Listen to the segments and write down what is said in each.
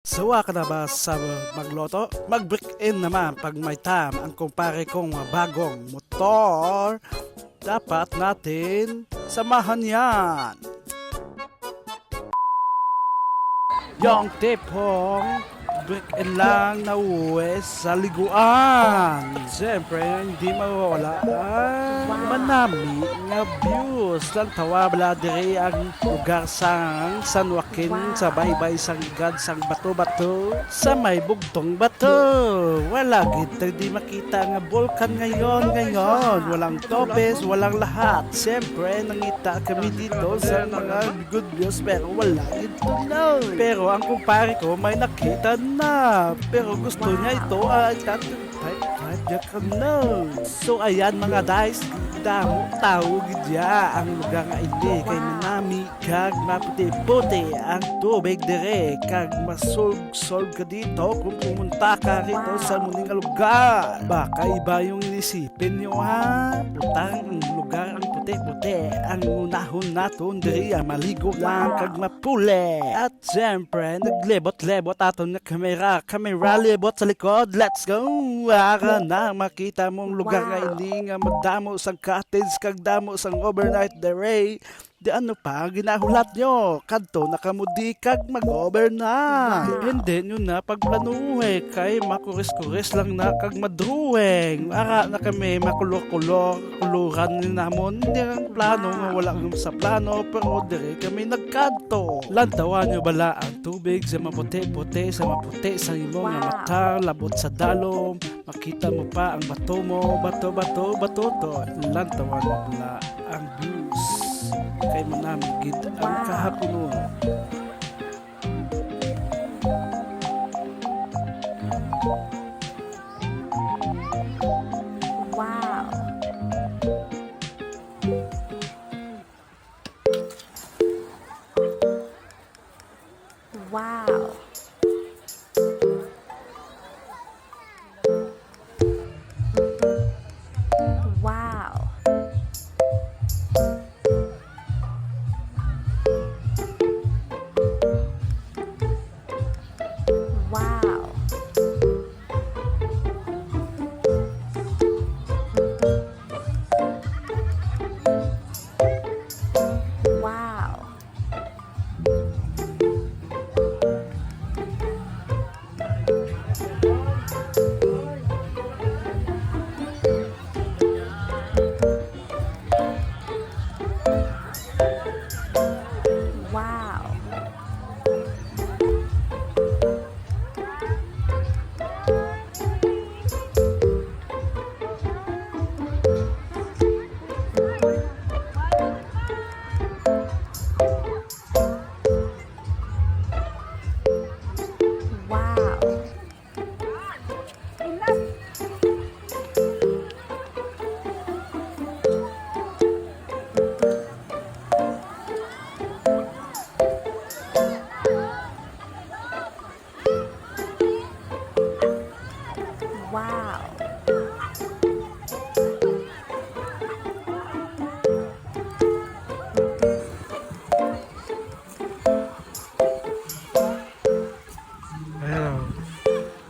Sawa ka na ba sa magloto? Mag-break-in naman pag may time ang kumpare kong bagong motor. Dapat natin samahan yan. Yung tipong break-in lang na uwi sa liguan. Siyempre, hindi mawawala ang manami nga views. Lang tawa bala diri ang lugar sang San Joaquin sa baybay sang gad sang bato-bato sa may bugtong bato. Wala gid di makita nga bulkan ngayon. Walang topes, walang lahat. Siyempre, nangita kami dito sa mga good views pero wala gid tunaw. Pero ang kumpare ko may nakita na, pero gusto niya ito ay tatay ka na. So ayan mga guys, damo tao gidya ang lugar nga ini kay nanami kag maputi-puti ang tubig dire kag masulg-solg ka dito kung pumunta ka rito sa muling lugar. Baka iba yung inisipin nyo ha. Putang ang lugar ang puti-puti ang unahon naton diri maligo lang kag mapuli. At siyempre naglebot-lebot aton nga kamera lebot sa likod. Let's go! Ara na makita mong lugar nga ini nga madamo sang cottage kag damo sang overnight dere. Di ano pa ginahulat nyo? Kadto nakamudi kag mag-overnight. Hindi nyo na pagplanuhe kay makuris-kuris lang na kag madruweng. Ara na kami makulor-kuluran ni namon. Hindi ang plano nga wala nga sa plano pero dire kami nagkanto. Lantawan nyo bala ang tubig sa maputi-puti sa maputi sa imong nga mata, labot sa dalom. Makita mo pa ang bato mo, bato to. Lantawan mo bala ang views kay manamigid ang kahapon. Wow. Wow. Wow. Wow. Wow. Wow. Wow. Wow. Ayan o.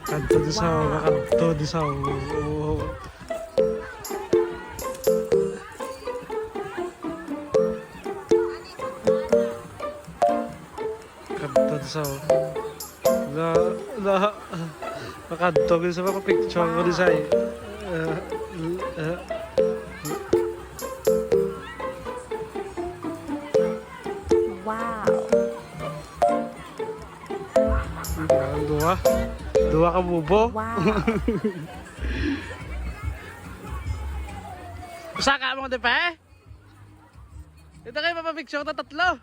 Kanto di sa kanto di sa kanto di sa makanto di sa mga picture mo di sa Wow. dua ka bubo. Wow. Usa ka mga depe? Ito kayo mapapicture na tatlo.